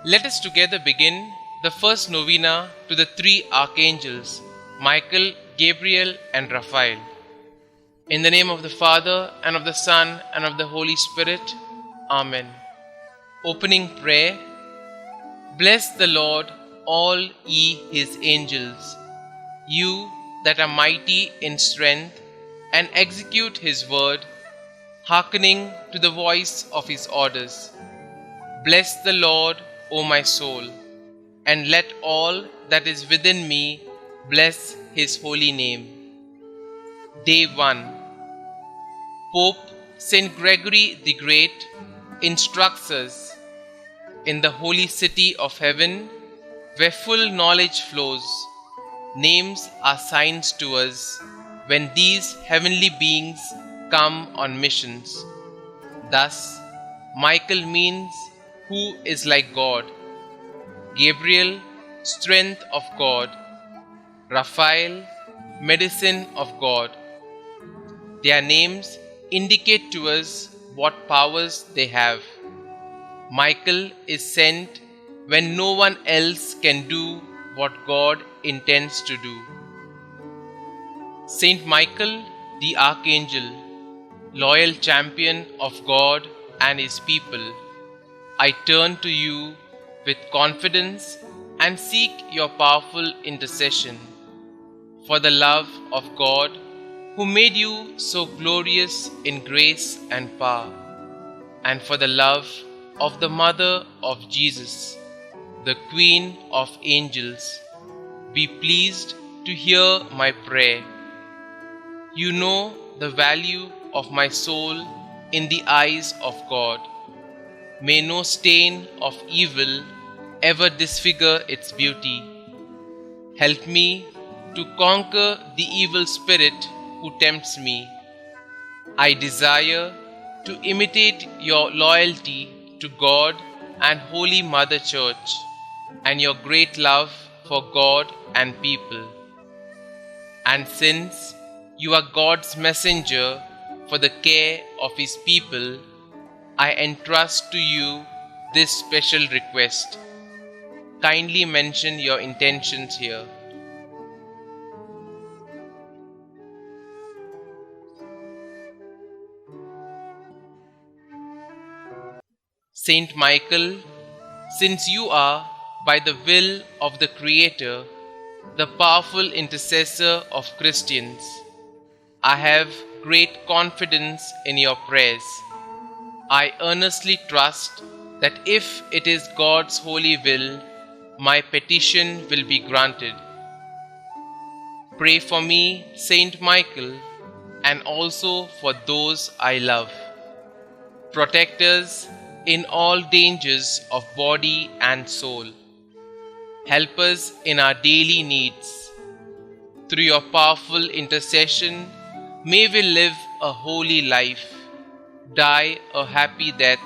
Let us together begin the first novena to the three archangels, Michael, Gabriel, and Raphael. In the name of the Father, and of the Son, and of the Holy Spirit. Amen. Opening prayer. Bless the Lord, all ye his angels, you that are mighty in strength, and execute his word, hearkening to the voice of his orders. Bless the Lord, O my soul, and let all that is within me bless his holy name. Day 1. Pope Saint Gregory the Great instructs us, in the holy city of heaven, where full knowledge flows, names are signs to us when these heavenly beings come on missions. Thus, Michael means who is like God, Gabriel, strength of God, Raphael, medicine of God. Their names indicate to us what powers they have. Michael is sent when no one else can do what God intends to do. Saint Michael, the Archangel, loyal champion of God and his people, I turn to you with confidence and seek your powerful intercession. For the love of God, who made you so glorious in grace and power, and for the love of the Mother of Jesus, the Queen of Angels, be pleased to hear my prayer. You know the value of my soul in the eyes of God. May no stain of evil ever disfigure its beauty. Help me to conquer the evil spirit who tempts me. I desire to imitate your loyalty to God and Holy Mother Church, and your great love for God and people. And since you are God's messenger for the care of his people, I entrust to you this special request. Kindly mention your intentions here. Saint Michael, since you are, by the will of the Creator, the powerful intercessor of Christians, I have great confidence in your prayers. I earnestly trust that if it is God's holy will, my petition will be granted. Pray for me, Saint Michael, and also for those I love. Protect us in all dangers of body and soul. Help us in our daily needs. Through your powerful intercession, may we live a holy life, die a happy death,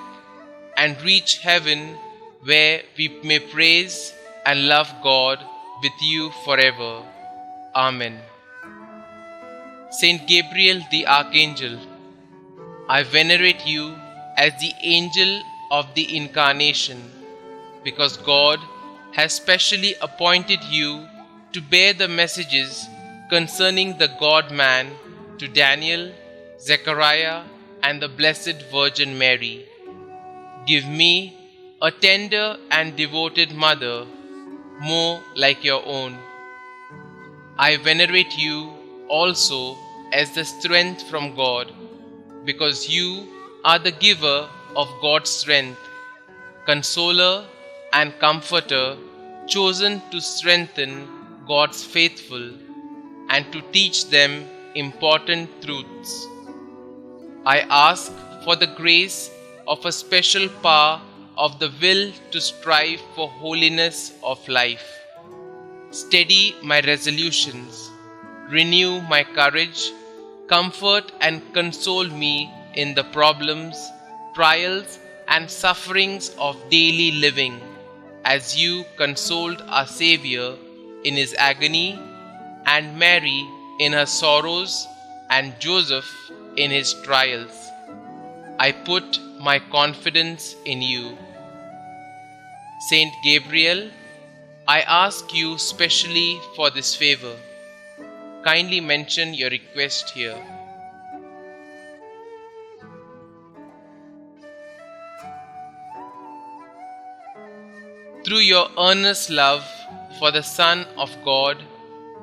and reach heaven, where we may praise and love God with you forever. Amen. Saint Gabriel the Archangel, I venerate you as the angel of the Incarnation, because God has specially appointed you to bear the messages concerning the God-man to Daniel, Zechariah, and the Blessed Virgin Mary. Give me a tender and devoted mother, more like your own. I venerate you also as the strength from God, because you are the giver of God's strength, consoler and comforter, chosen to strengthen God's faithful and to teach them important truths. I ask for the grace of a special power of the will to strive for holiness of life. Steady my resolutions, renew my courage, comfort and console me in the problems, trials, and sufferings of daily living, as you consoled our Savior in his agony, and Mary in her sorrows, and Joseph in his trials. I put my confidence in you. Saint Gabriel, I ask you specially for this favor. Kindly mention your request here. Through your earnest love for the Son of God,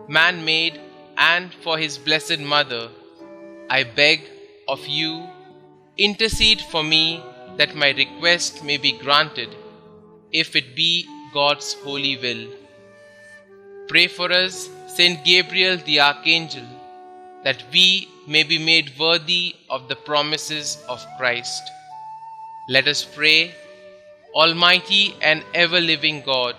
man-made, and for his blessed Mother, I beg of you, intercede for me that my request may be granted, if it be God's holy will. Pray for us, Saint Gabriel the Archangel, that we may be made worthy of the promises of Christ. Let us pray. Almighty and ever-living God,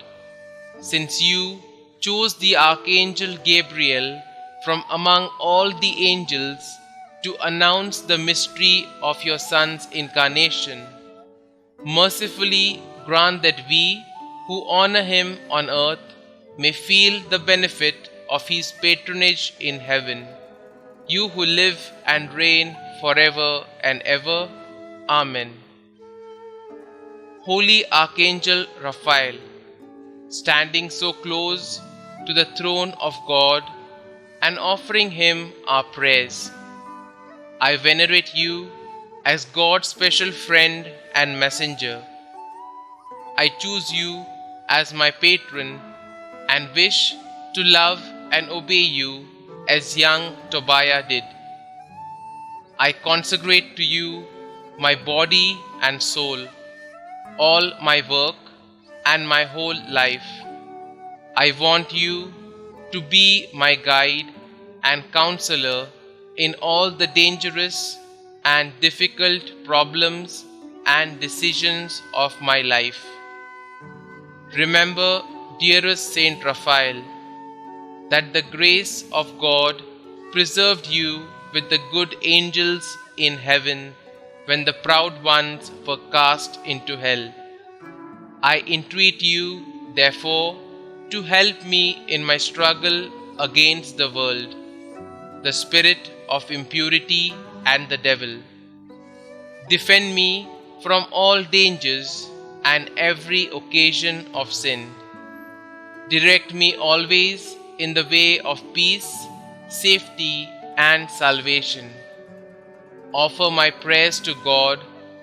since you chose the Archangel Gabriel from among all the angels to announce the mystery of your Son's incarnation, mercifully grant that we who honor him on earth may feel the benefit of his patronage in heaven. You who live and reign forever and ever. Amen. Holy Archangel Raphael, standing so close to the throne of God and offering him our prayers, I venerate you as God's special friend and messenger. I choose you as my patron and wish to love and obey you as young Tobiah did. I consecrate to you my body and soul, all my work and my whole life. I want you to be my guide and counselor in all the dangerous and difficult problems and decisions of my life. Remember, dearest Saint Raphael, that the grace of God preserved you with the good angels in heaven when the proud ones were cast into hell. I entreat you, therefore, to help me in my struggle against the world, the spirit of impurity, and the devil. Defend me from all dangers and every occasion of sin. Direct me always in the way of peace, safety, and salvation. Offer my prayers to God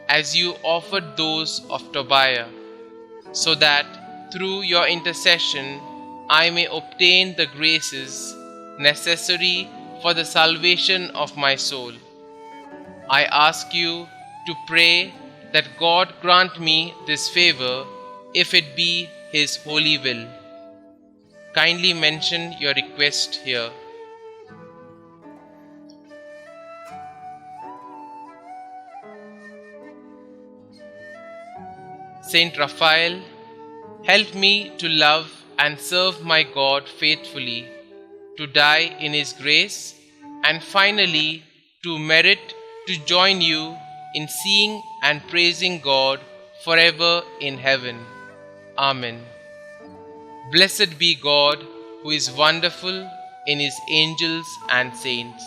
as you offered those of Tobiah, so that through your intercession I may obtain the graces necessary for the salvation of my soul. I ask you to pray that God grant me this favor, if it be his holy will. Kindly mention your request here. Saint Raphael, help me to love and serve my God faithfully, to die in his grace, and finally to merit to join you in seeing and praising God forever in heaven. Amen. Blessed be God, who is wonderful in his angels and saints.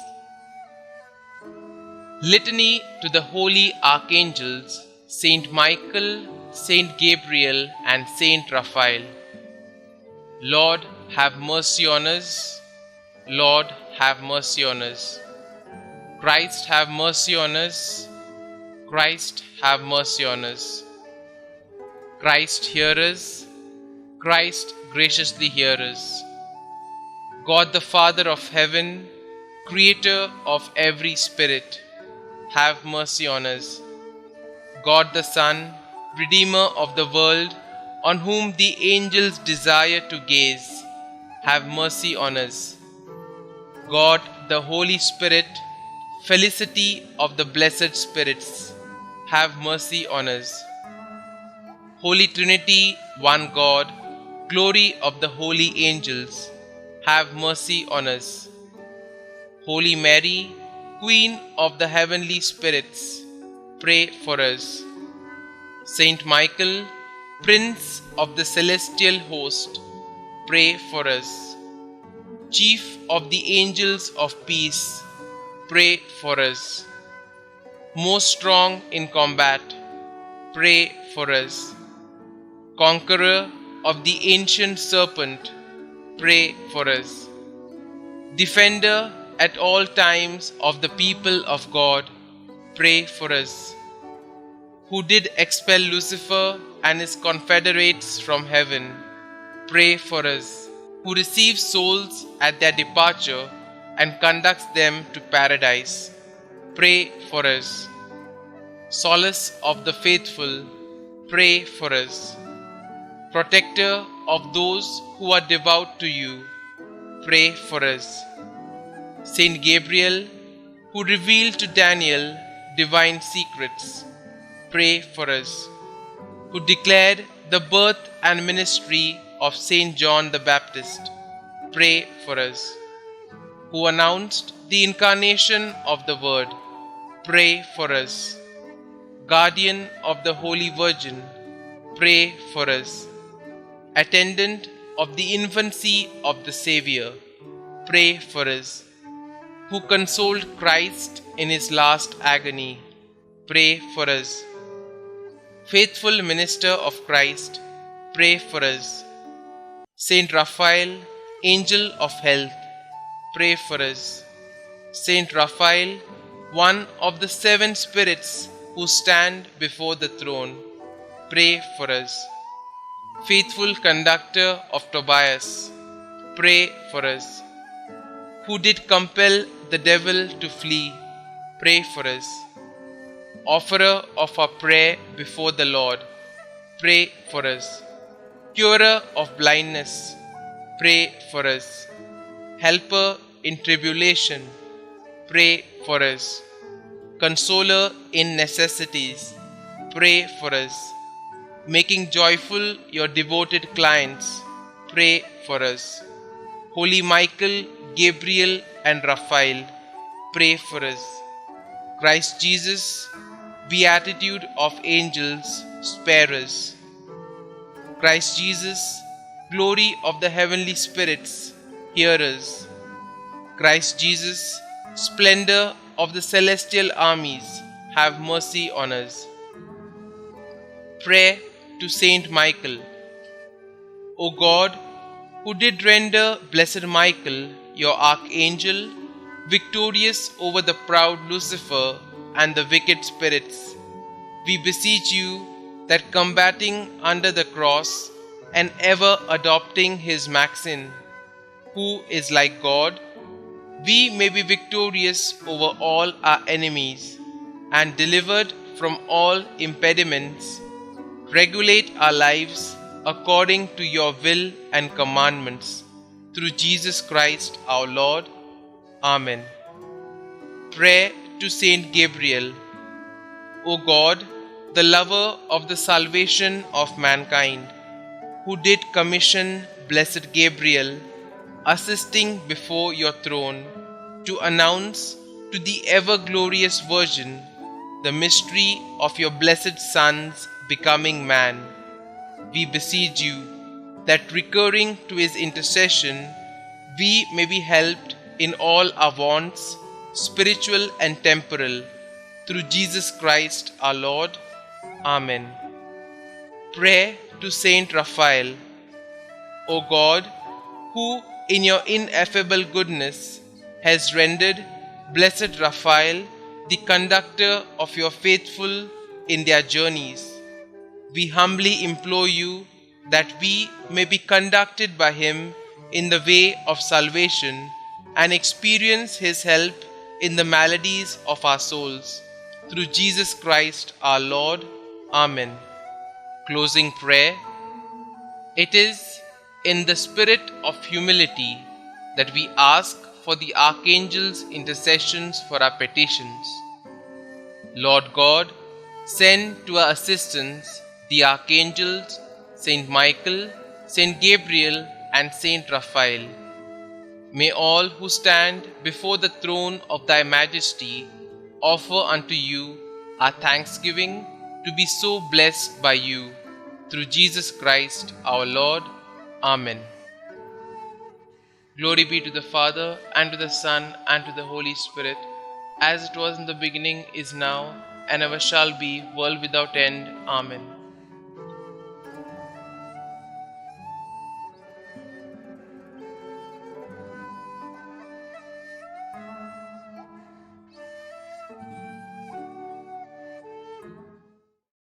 Litany to the holy archangels, Saint Michael, Saint Gabriel, and Saint Raphael. Lord, have mercy on us. Lord, have mercy on us. Christ, have mercy on us. Christ, have mercy on us. Christ, hear us. Christ, graciously hear us. God the Father of heaven, creator of every spirit, have mercy on us. God the Son, Redeemer of the world, on whom the angels desire to gaze, have mercy on us. God the Holy Spirit, felicity of the blessed spirits, have mercy on us. Holy Trinity, one God, glory of the holy angels, have mercy on us. Holy Mary, Queen of the heavenly spirits, pray for us. Saint Michael, Prince of the celestial host, pray for us. Chief of the angels of peace, pray for us. Most strong in combat, pray for us. Conqueror of the ancient serpent, pray for us. Defender at all times of the people of God, pray for us. Who did expel Lucifer and his confederates from heaven, pray for us. Who receives souls at their departure and conducts them to paradise, pray for us. Solace of the faithful, pray for us. Protector of those who are devout to you, pray for us. Saint Gabriel, who revealed to Daniel divine secrets, pray for us. Who declared the birth and ministry of Saint John the Baptist, pray for us. Who announced the incarnation of the Word, pray for us. Guardian of the Holy Virgin, pray for us. Attendant of the infancy of the Savior, pray for us. Who consoled Christ in his last agony, pray for us. Faithful minister of Christ, pray for us. Saint Raphael, angel of health, pray for us. Saint Raphael, one of the 7 spirits who stand before the throne, pray for us. Faithful conductor of Tobias, pray for us. Who did compel the devil to flee, pray for us. Offerer of our prayer before the Lord, pray for us. Curer of blindness, pray for us. Helper in tribulation, pray for us. Consoler in necessities, pray for us. Making joyful your devoted clients, pray for us. Holy Michael, Gabriel and Raphael, pray for us. Christ Jesus, beatitude of angels, spare us. Christ Jesus, glory of the heavenly spirits, hear us. Christ Jesus, splendor of the celestial armies, have mercy on us. Prayer to Saint Michael. O God, who did render blessed Michael, your archangel, victorious over the proud Lucifer and the wicked spirits, we beseech you that combating under the cross and ever adopting his maxim, who is like God, we may be victorious over all our enemies and delivered from all impediments. Regulate our lives according to your will and commandments, through Jesus Christ our Lord. Amen. Prayer to Saint Gabriel. O God, the lover of the salvation of mankind, who did commission blessed Gabriel, assisting before your throne, to announce to the ever-glorious Virgin the mystery of your blessed Son's becoming man, we beseech you that, recurring to his intercession, we may be helped in all our wants, spiritual and temporal, through Jesus Christ our Lord. Amen. Prayer to Saint Raphael. O God, who in your ineffable goodness has rendered blessed Raphael the conductor of your faithful in their journeys, we humbly implore you that we may be conducted by him in the way of salvation and experience his help in the maladies of our souls. Through Jesus Christ our Lord. Amen. Closing prayer. It is in the spirit of humility that we ask for the Archangels' intercessions for our petitions. Lord God, send to our assistance the Archangels, Saint Michael, Saint Gabriel, and Saint Raphael. May all who stand before the throne of thy majesty offer unto you our thanksgiving to be so blessed by you. Through Jesus Christ our Lord. Amen. Glory be to the Father, and to the Son, and to the Holy Spirit, as it was in the beginning, is now, and ever shall be, world without end. Amen.